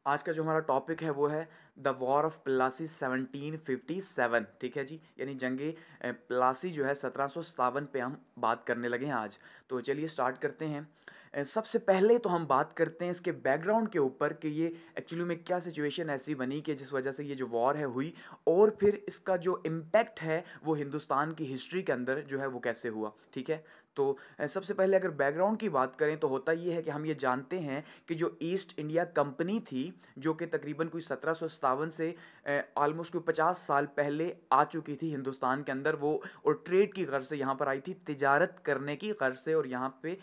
आज का जो हमारा टॉपिक है वो है द वॉर ऑफ प्लासी 1757। ठीक है जी, यानी जंगे प्लासी जो है 1757 पे हम बात करने लगे हैं आज। तो चलिए स्टार्ट करते हैं। सबसे पहले तो हम बात करते हैं इसके बैकग्राउंड के ऊपर कि ये एक्चुअली में क्या सिचुएशन ऐसी बनी कि जिस वजह से ये जो वॉर है हुई, और फिर इसका जो इम्पैक्ट है वो हिंदुस्तान की हिस्ट्री के अंदर जो है वो कैसे हुआ। ठीक है, तो सबसे पहले अगर बैकग्राउंड की बात करें तो होता ये है कि हम ये जानते हैं कि जो ईस्ट इंडिया कंपनी थी, जो कि तकरीबन कोई 1757 से ऑलमोस्ट कोई 50 साल पहले आ चुकी थी हिंदुस्तान के अंदर, वो और ट्रेड की गर्ज से यहाँ पर आई थी, तिजारत करने की गर्ज से। और यहाँ पे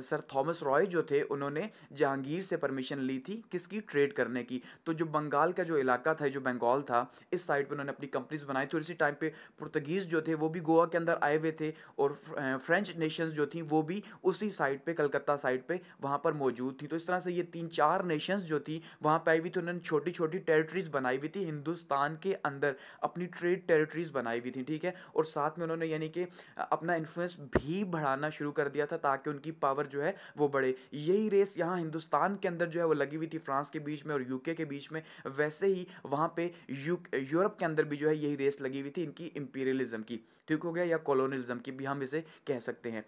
सर थॉमस रॉय जो थे उन्होंने जहांगीर से परमिशन ली थी किसकी, ट्रेड करने की। तो जो बंगाल का जो इलाका था, जो बंगाल था, इस साइड पे उन्होंने अपनी कंपनीज बनाई थी। और इसी टाइम पे पुर्तगीज जो थे वो भी गोवा के अंदर आए हुए थे, और फ्रेंच नेशंस जो थी वो भी उसी साइड पे, कलकत्ता साइड पे वहाँ पर मौजूद थी। तो इस तरह से ये 3-4 नेशंस जो थी वहाँ पे आई हुई थी। उन्होंने छोटी छोटी टेरिटरीज बनाई हुई थी हिंदुस्तान के अंदर, अपनी ट्रेड टेरिटरीज बनाई हुई थी। ठीक है, और साथ में उन्होंने यानी कि अपना इन्फ्लुएंस भी बढ़ाना शुरू कर दिया था ताकि उनकी पावर जो है वो बढ़े। यही रेस यहाँ हिंदुस्तान के अंदर जो है वो लगी हुई थी फ्रांस के बीच में और यूके के बीच में, वैसे ही वहाँ पे यूरोप के अंदर भी जो है यही रेस लगी हुई थी इनकी इंपीरियलिज्म की। ठीक हो गया, या कॉलोनियलिज्म की भी हम इसे कह सकते हैं।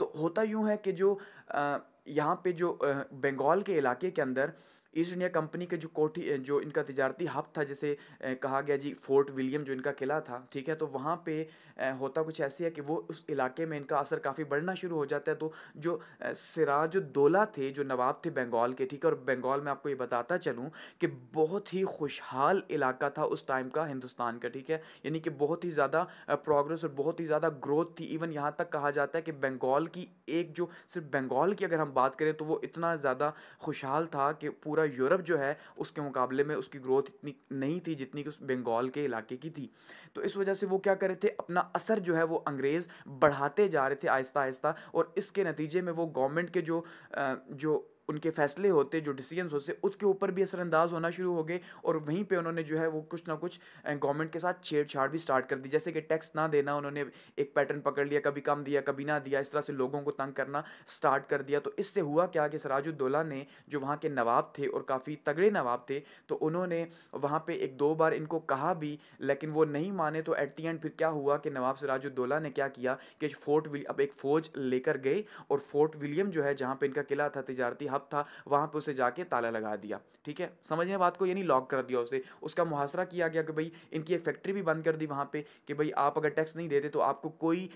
तो होता यूं है कि जो यहाँ पे जो बंगाल के इलाके के अंदर ईस्ट इंडिया कंपनी के जो कोठी, जो इनका तिजारती हब था, जैसे कहा गया जी फोर्ट विलियम जो इनका किला था। ठीक है, तो वहाँ पे होता कुछ ऐसी है कि वो उस इलाके में इनका असर काफ़ी बढ़ना शुरू हो जाता है। तो जो सिराजुद्दौला थे, जो नवाब थे बंगाल के, ठीक है, और बंगाल में आपको ये बताता चलूँ कि बहुत ही खुशहाल इलाका था उस टाइम का हिंदुस्तान का। ठीक है, यानी कि बहुत ही ज़्यादा प्रोग्रेस और बहुत ही ज़्यादा ग्रोथ थी। इवन यहाँ तक कहा जाता है कि बंगाल की एक जो सिर्फ बंगाल की अगर हम बात करें तो वो इतना ज़्यादा खुशहाल था कि पूरा यूरोप जो है उसके मुकाबले में उसकी ग्रोथ इतनी नहीं थी जितनी कि उस बंगाल के इलाके की थी। तो इस वजह से वो क्या कर रहे थे, अपना असर जो है वो अंग्रेज़ बढ़ाते जा रहे थे आहिस्ता आहिस्ता। और इसके नतीजे में वो गवर्नमेंट के जो उनके फैसले होते, जो डिसीजंस होते, उसके ऊपर भी असरअंदाज होना शुरू हो गए। और वहीं पे उन्होंने जो है वो कुछ ना कुछ गवर्नमेंट के साथ छेड़छाड़ भी स्टार्ट कर दी। जैसे कि टैक्स ना देना, उन्होंने एक पैटर्न पकड़ लिया, कभी कम दिया कभी ना दिया, इस तरह से लोगों को तंग करना स्टार्ट कर दिया। तो इससे हुआ क्या कि सिराजुद्दौला ने, जो वहाँ के नवाब थे और काफ़ी तगड़े नवाब थे, तो उन्होंने वहाँ पे 1-2 बार इनको कहा भी, लेकिन वो नहीं माने। तो एट दी एंड फिर क्या हुआ कि नवाब सिराजुद्दौला ने क्या किया कि अब एक फ़ौज लेकर गए, और फोर्ट विलियम जो है जहाँ पे इनका किला था, तिजारती हब था, वहाँ पे उसे जाके ताला लगा दिया। ठीक है, समझिए बात को, यानी लॉक कर दिया उसे। उसका मुहासरा किया गया कि भाई इनकी एक फैक्ट्री भी बंद कर दी वहाँ पे, कि भाई आप अगर टैक्स नहीं देते तो आपको कोई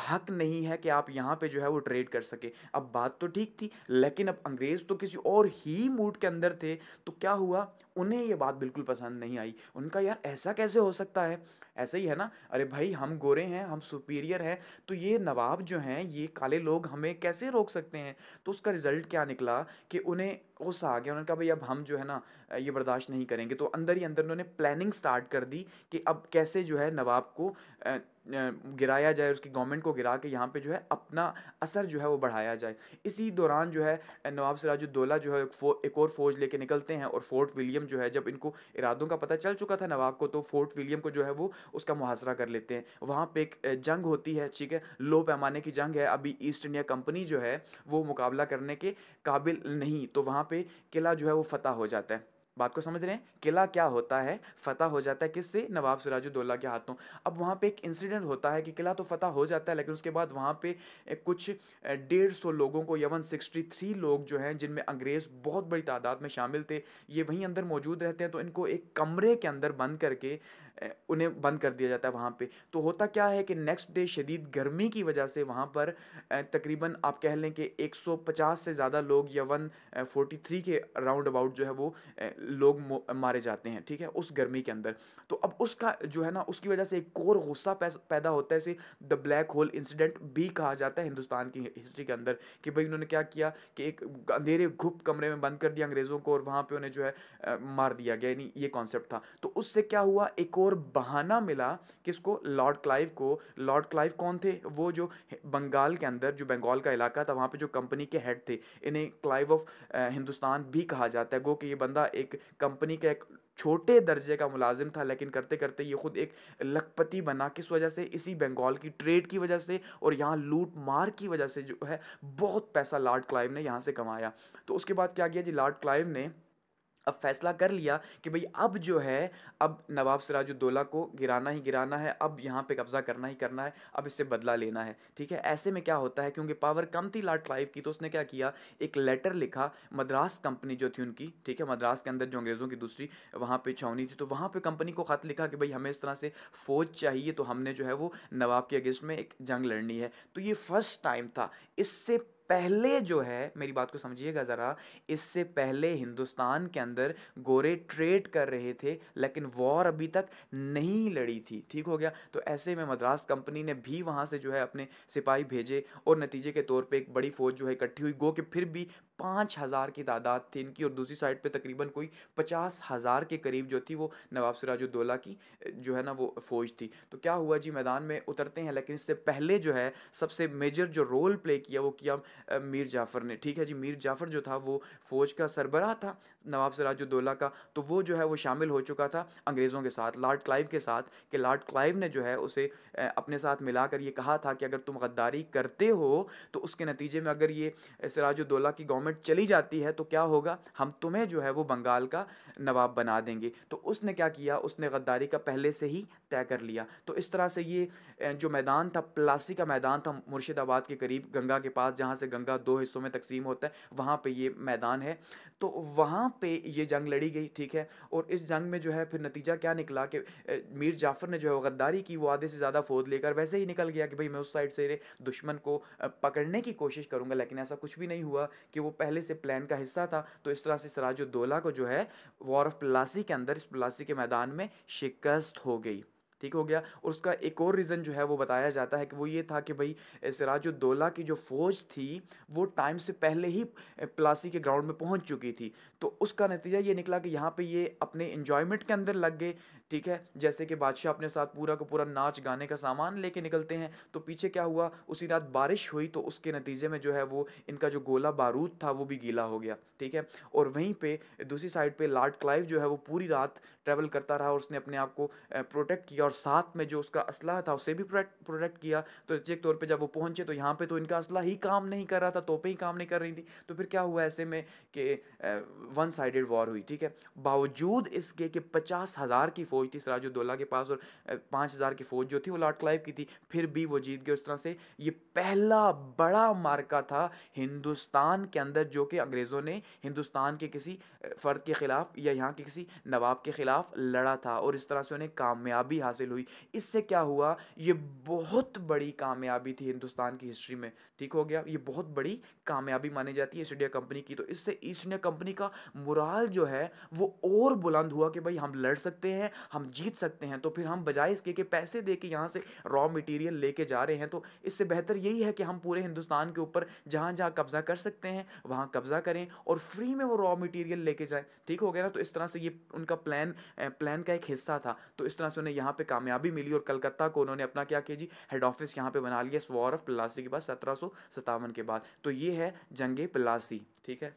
हक नहीं है कि आप यहाँ पे जो है वो ट्रेड कर सके। अब बात तो ठीक थी, लेकिन अब अंग्रेज तो किसी और ही मूड के अंदर थे। तो क्या हुआ, उन्हें ये बात बिल्कुल पसंद नहीं आई। उनका यार ऐसा कैसे हो सकता है, ऐसे ही है ना, अरे भाई हम गोरे हैं, हम सुपीरियर हैं, तो ये नवाब जो हैं, ये काले लोग हमें कैसे रोक सकते हैं। तो उसका रिजल्ट क्या निकला कि उन्हें गुस्सा आ गया। उन्होंने कहा भाई अब हम जो है ना ये बर्दाश्त नहीं करेंगे। तो अंदर ही अंदर उन्होंने प्लानिंग स्टार्ट कर दी कि अब कैसे जो है नवाब को गिराया जाए, उसकी गवर्नमेंट को गिरा के यहाँ पे जो है अपना असर जो है वो बढ़ाया जाए। इसी दौरान जो है नवाब सिराजुद्दौला जो है एक और फौज लेके निकलते हैं, और फोर्ट विलियम जो है, जब इनको इरादों का पता चल चुका था नवाब को, तो फोर्ट विलियम को जो है वो उसका मुहासरा कर लेते हैं। वहाँ पे एक जंग होती है, ठीक है, लो पैमाने की जंग है। अभी ईस्ट इंडिया कंपनी जो है वो मुकाबला करने के काबिल नहीं, तो वहाँ पे किला जो है वो फतह हो जाता है। बात को समझ रहे हैं, किला क्या होता है, फतह हो जाता है किससे, नवाब सिराजुद्दौला के हाथों। अब वहाँ पे एक इंसिडेंट होता है कि किला तो फतह हो जाता है, लेकिन उसके बाद वहाँ पे कुछ 150 लोगों को, या 163 लोग जो हैं जिनमें अंग्रेज बहुत बड़ी तादाद में शामिल थे, ये वहीं अंदर मौजूद रहते हैं। तो इनको एक कमरे के अंदर बंद करके उन्हें बंद कर दिया जाता है वहाँ पे। तो होता क्या है कि नेक्स्ट डे शदीद गर्मी की वजह से वहाँ पर तकरीबन आप कह लें कि 150 से ज़्यादा लोग, या 143 के राउंड अबाउट जो है वो लोग मारे जाते हैं। ठीक है, उस गर्मी के अंदर। तो अब उसका जो है ना, उसकी वजह से एक और गुस्सा पैदा होता है, इसे द ब्लैक होल इंसिडेंट भी कहा जाता है हिंदुस्तान की हिस्ट्री के अंदर। कि भाई उन्होंने क्या किया कि एक अंधेरे गुप्त कमरे में बंद कर दिया अंग्रेज़ों को, और वहाँ पे उन्हें जो है मार दिया गया, यानी ये कॉन्सेप्ट था। तो उससे क्या हुआ, एक और बहाना मिला किसको, लॉर्ड क्लाइव को। लॉर्ड क्लाइव कौन थे, वो जो बंगाल के अंदर, जो बंगाल का इलाका था, वहाँ पे जो कंपनी के हेड थे, इन्हें क्लाइव ऑफ हिंदुस्तान भी कहा जाता है। गो कि ये बंदा एक कंपनी का एक छोटे दर्जे का मुलाजिम था, लेकिन करते करते ये खुद एक लखपति बना। किस वजह से, इसी बंगाल की ट्रेड की वजह से, और यहाँ लूट मार की वजह से जो है बहुत पैसा लॉर्ड क्लाइव ने यहाँ से कमाया। तो उसके बाद क्या किया जी, लॉर्ड क्लाइव ने अब फैसला कर लिया कि भाई अब जो है, अब नवाब सिराजुद्दौला को गिराना ही गिराना है, अब यहाँ पे कब्जा करना ही करना है, अब इससे बदला लेना है, ठीक है। ऐसे में क्या होता है, क्योंकि पावर कम थी लॉर्ड क्लाइव की, तो उसने क्या किया, एक लेटर लिखा मद्रास कंपनी जो थी उनकी, ठीक है, मद्रास के अंदर जो अंग्रेज़ों की दूसरी वहाँ पे छावनी थी, तो वहाँ पे कंपनी को खत लिखा कि भाई हमें इस तरह से फौज चाहिए, तो हमने जो है वो नवाब के अगेंस्ट में एक जंग लड़नी है। तो ये फर्स्ट टाइम था। इससे पहले जो है, मेरी बात को समझिएगा ज़रा, इससे पहले हिंदुस्तान के अंदर गोरे ट्रेड कर रहे थे, लेकिन वॉर अभी तक नहीं लड़ी थी, ठीक हो गया। तो ऐसे में मद्रास कंपनी ने भी वहाँ से जो है अपने सिपाही भेजे, और नतीजे के तौर पे एक बड़ी फौज जो है इकट्ठी हुई, गो कि फिर भी 5,000 की तादाद थी इनकी, और दूसरी साइड पे तकरीबन कोई 50,000 के करीब जो थी वो नवाब सिराजुद्दौला की जो है ना वो फौज थी। तो क्या हुआ जी, मैदान में उतरते हैं, लेकिन इससे पहले जो है सबसे मेजर जो रोल प्ले किया वो किया मीर जाफ़र ने, ठीक है जी। मीर जाफ़र जो था वो फ़ौज का सरबराह था नवाब सिराजुद्दौला का, तो वो जो है वो शामिल हो चुका था अंग्रेज़ों के साथ, लॉर्ड क्लाइव के साथ, कि लॉर्ड क्लाइव ने जो है उसे अपने साथ मिलाकर ये कहा था कि अगर तुम गद्दारी करते हो तो उसके नतीजे में अगर ये सिराजुद्दौला की गवर्नमेंट चली जाती है तो क्या होगा, हम तुम्हें जो है वो बंगाल का नवाब बना देंगे। तो उसने क्या किया, उसने गद्दारी का पहले से ही तय कर लिया। तो इस तरह से ये जो मैदान था, प्लासी का मैदान था, मुर्शिदाबाद के करीब गंगा के पास, जहाँ से गंगा दो हिस्सों में तकसीम होता है, वहाँ पे ये मैदान है। तो वहाँ पे ये जंग लड़ी गई, ठीक है। और इस जंग में जो है फिर नतीजा क्या निकला कि मीर जाफ़र ने जो है वो गद्दारी की, वो आधे से ज़्यादा फौज लेकर वैसे ही निकल गया कि भाई मैं उस साइड से दुश्मन को पकड़ने की कोशिश करूँगा, लेकिन ऐसा कुछ भी नहीं हुआ, कि वो पहले से प्लान का हिस्सा था। तो इस तरह से सिराजुद्दौला को जो है वॉर ऑफ प्लासी के अंदर, इस प्लासी के मैदान में शिकस्त हो गई, ठीक हो गया। और उसका एक और रीज़न जो है वो बताया जाता है कि वो ये था कि भाई सिराजुद्दौला की जो फ़ौज थी वो टाइम से पहले ही प्लासी के ग्राउंड में पहुंच चुकी थी। तो उसका नतीजा ये निकला कि यहाँ पे ये अपने इंजॉयमेंट के अंदर लग गए, ठीक है। जैसे कि बादशाह अपने साथ पूरा का पूरा नाच गाने का सामान लेके निकलते हैं, तो पीछे क्या हुआ, उसी रात बारिश हुई, तो उसके नतीजे में जो है वो इनका जो गोला बारूद था वो भी गीला हो गया, ठीक है। और वहीं पे दूसरी साइड पे लॉर्ड क्लाइव जो है वो पूरी रात ट्रैवल करता रहा, और उसने अपने आप को प्रोटेक्ट किया, और साथ में जो उसका असला था उसे भी प्रोटेक्ट किया। तो एक तौर पे जब वो पहुंचे तो यहाँ पे तो इनका असला ही काम नहीं कर रहा था, तोपें ही काम नहीं कर रही थी। तो फिर क्या हुआ ऐसे में कि वन साइडेड वॉर हुई, ठीक है। बावजूद इसके कि 50,000 की फ़ौज थी सिराजुद्दौला के पास, और 5,000 की फ़ौज जो थी वो लॉर्ड क्लाइव की थी, फिर भी वो जीत गए। उस तरह से ये पहला बड़ा मार्का था हिंदुस्तान के अंदर, जो कि अंग्रेज़ों ने हिंदुस्तान के किसी फ़र्द के ख़िलाफ़ या यहाँ के किसी नवाब के ख़िलाफ़ लड़ा था, और इस तरह से उन्हें कामयाबी हासिल हुई। इससे क्या हुआ, ये बहुत बड़ी कामयाबी थी हिंदुस्तान की हिस्ट्री में, ठीक हो गया। ये बहुत बड़ी कामयाबी मानी जाती है ईस्ट इंडिया कंपनी की। तो इससे ईस्ट इंडिया कंपनी का मोराल जो है वो और बुलंद हुआ कि भाई हम लड़ सकते हैं, हम जीत सकते हैं। तो फिर हम बजाय इसके कि पैसे दे के यहाँ से रॉ मटेरियल लेके जा रहे हैं, तो इससे बेहतर यही है कि हम पूरे हिंदुस्तान के ऊपर जहाँ जहाँ कब्जा कर सकते हैं वहाँ कब्जा करें, और फ्री में वो रॉ मटेरियल लेके जाएं, ठीक हो गया ना। तो इस तरह से ये उनका प्लान का एक हिस्सा था। तो इस तरह से उन्हें यहाँ पे कामयाबी मिली, और कलकत्ता को उन्होंने अपना क्या किया जी, हेड ऑफिस यहाँ पे बना लिया, वॉर ऑफ प्लासी के बाद 1757 के बाद। तो ये है जंगे प्लासी, ठीक है।